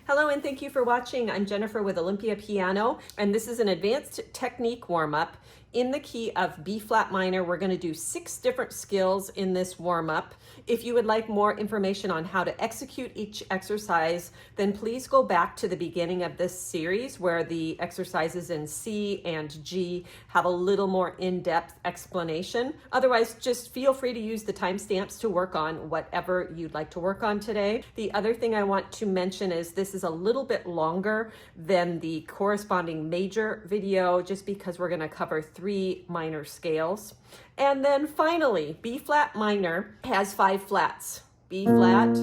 Hello and thank you for watching. I'm Jennifer with Olympia Piano, and this is an advanced technique warm-up in the key of B flat minor. We're going to do 6 different skills in this warm-up. If you would like more information on how to execute each exercise, then please go back to the beginning of this series where the exercises in C and G have a little more in-depth explanation. Otherwise, just feel free to use the timestamps to work on whatever you'd like to work on today. The other thing I want to mention is this is a little bit longer than the corresponding major video, just because we're going to cover 3 minor scales. And then finally, B flat minor has 5 flats: B flat,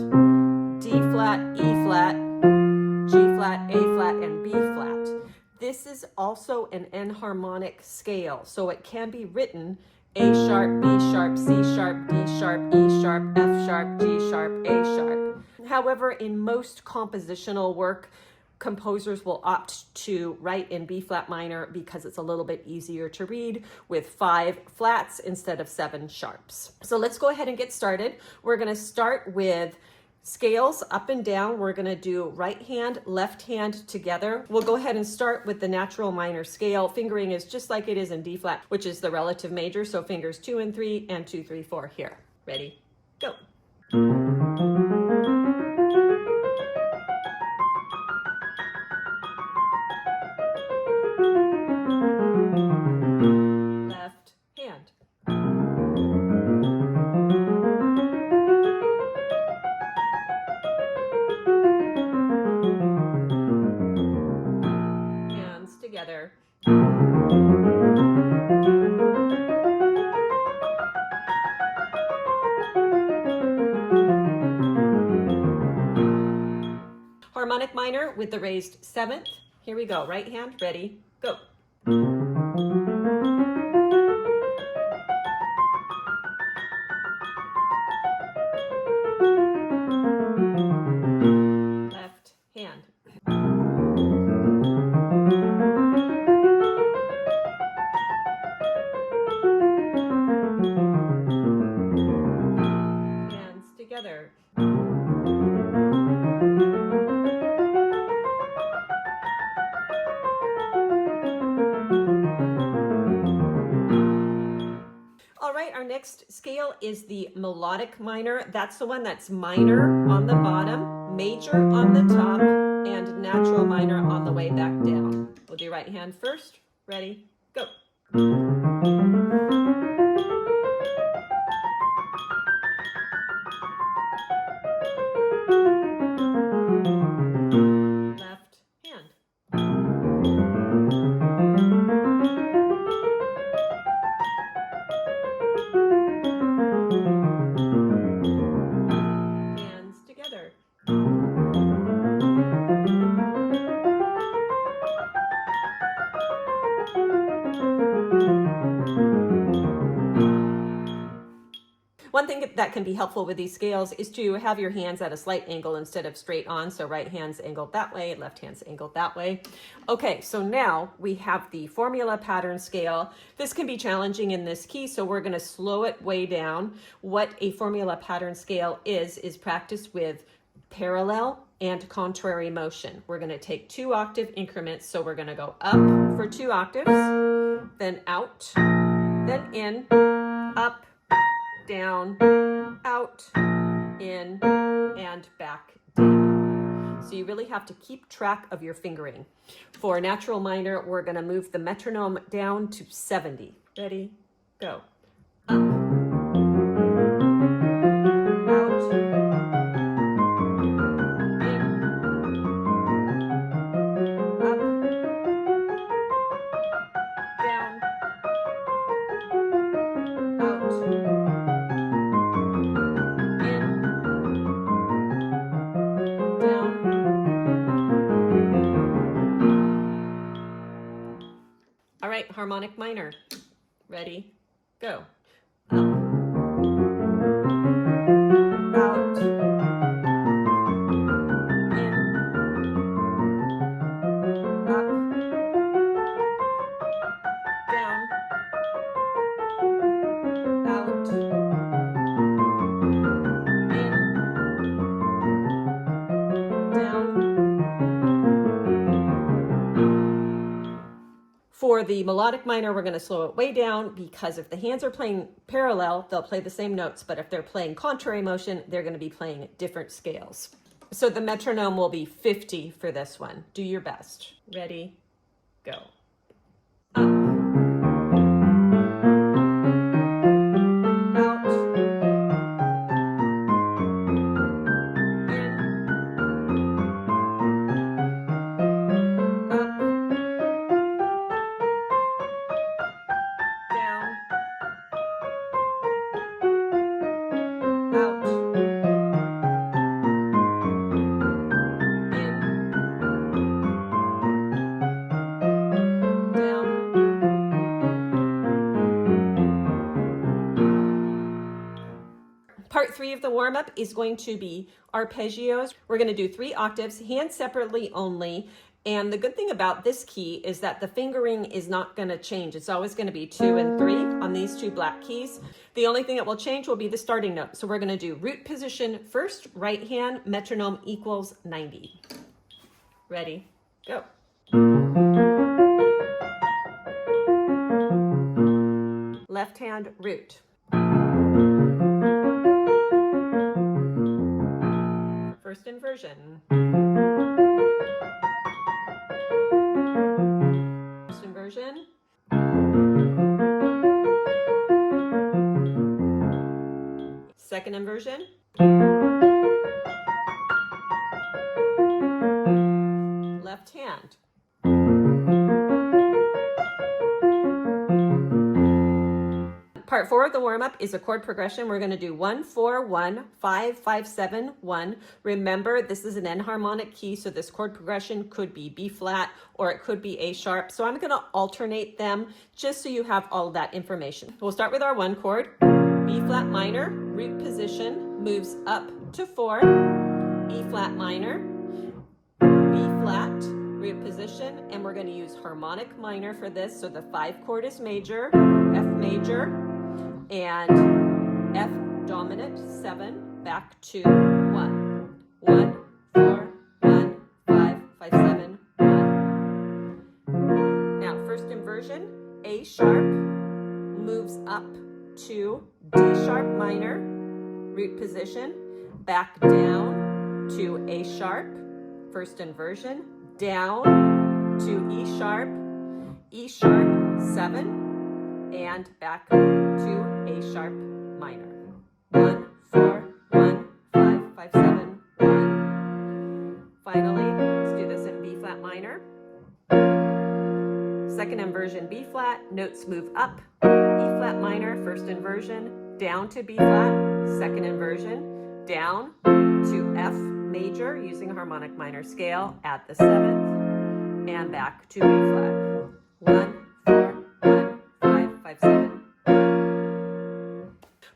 D flat, E flat, G flat, A flat, and B flat. This is also an enharmonic scale, so it can be written A sharp, B sharp, C sharp, D sharp, E sharp, F sharp, G sharp, A sharp. However, in most compositional work, composers will opt to write in B flat minor because it's a little bit easier to read with 5 flats instead of 7 sharps. So let's go ahead and get started. We're going to start with scales up and down. We're going to do right hand, left hand together. We'll go ahead and start with the natural minor scale. Fingering is just like it is in D flat, which is the relative major. So fingers 2 and 3 and 2, 3, 4 here. Ready? Go. Left hand. Hands together. Harmonic minor with the raised 7th. Here we go. Right hand, ready, go. Left hand. Hands together. All right, our next scale is the melodic minor. That's the one that's minor on the bottom, major on the top, and natural minor on the way back down. We'll do right hand first. Ready, go. Left hand. Hands together. One thing that can be helpful with these scales is to have your hands at a slight angle instead of straight on. So right hand's angled that way, left hand's angled that way. Okay, so now we have the formula pattern scale. This can be challenging in this key, so we're going to slow it way down. What a formula pattern scale is practice with parallel and contrary motion. We're going to take 2 octave increments, so we're going to go up for 2 octaves, then out, then in, up, down, out, in, and back down. So you really have to keep track of your fingering. For natural minor, we're going to move the metronome down to 70. Ready? Go. Up, out, in, up, down, out, all right, harmonic minor. Ready? Go. Up, out, in, up, down, out, in, down, For the melodic minor, we're going to slow it way down because if the hands are playing parallel, they'll play the same notes, but if they're playing contrary motion, they're going to be playing different scales. So the metronome will be 50 for this one. Do your best. Ready, go. Up. Part 3 of the warm-up is going to be arpeggios. We're going to do 3 octaves, hand separately only. And the good thing about this key is that the fingering is not going to change. It's always going to be 2 and 3 on these 2 black keys. The only thing that will change will be the starting note. So we're going to do root position first, right hand, metronome equals 90. Ready, go. Left hand, root. First inversion. First inversion. Second inversion. Left hand. Part 4 of the warm-up is a chord progression. We're going to do 1, 4, 1, 5, 5, 7, 1. Remember, this is an enharmonic key, so this chord progression could be B flat or it could be A sharp. So I'm going to alternate them just so you have all of that information. We'll start with our 1 chord. B flat minor, root position, moves up to 4. E flat minor, B flat, root position, and we're going to use harmonic minor for this. So the 5 chord is major, F major, and F dominant, 7, back to 1. 1, 4, 1, 5, 5, 7, 1. Now, first inversion, A sharp, moves up to D sharp minor, root position, back down to A sharp, first inversion, down to E sharp, 7, and back to A sharp minor. 1, 4, 1, 5, 5, 7, 1. Finally, let's do this in B flat minor. Second inversion, B flat, notes move up, E flat minor, first inversion, down to B flat, second inversion, down to F major using a harmonic minor scale at the 7th, and back to B flat. 1, 4, 1, 5, 5, 7.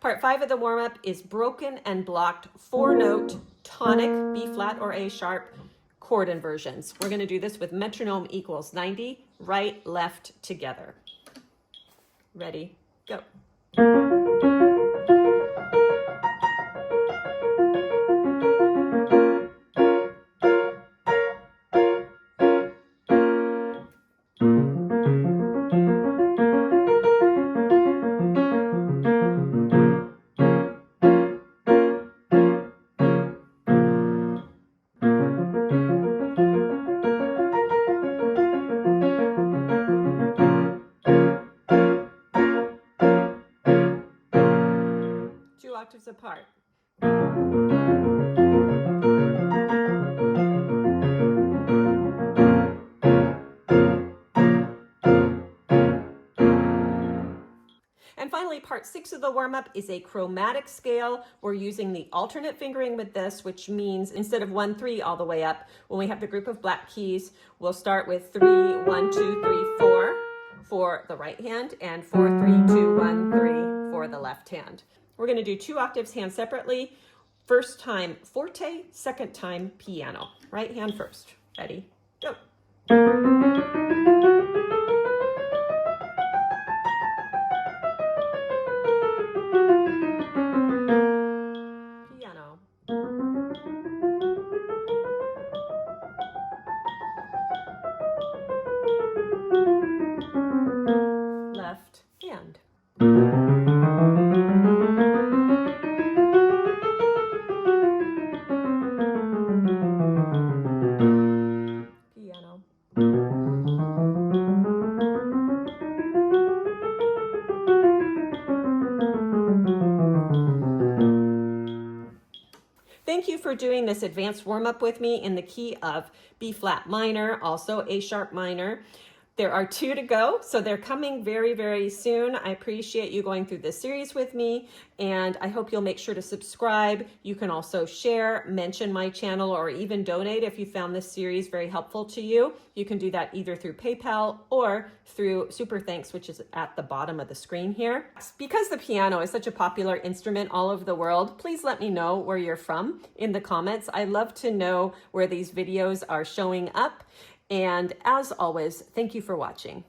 Part 5 of the warm-up is broken and blocked 4-note tonic B flat or A sharp chord inversions. We're going to do this with metronome equals 90, right, left, together. Ready, go. 2 octaves apart. And finally, part 6 of the warm-up is a chromatic scale. We're using the alternate fingering with this, which means instead of 1, 3 all the way up, when we have the group of black keys, we'll start with 3, 1, 2, 3, 4 for the right hand, and 4, 3, 2, 1, 3 for the left hand. We're going to do 2 octaves hand separately. First time forte, second time piano. Right hand first. Ready, go. Piano. thank you for doing this advanced warm-up with me in the key of B flat minor, also A sharp minor. There are 2 to go, so they're coming very, very soon. I appreciate you going through this series with me, and I hope you'll make sure to subscribe. You can also share, mention my channel, or even donate if you found this series very helpful to you. You can do that either through PayPal or through Super Thanks, which is at the bottom of the screen here. Because the piano is such a popular instrument all over the world, please let me know where you're from in the comments. I love to know where these videos are showing up. And as always, thank you for watching.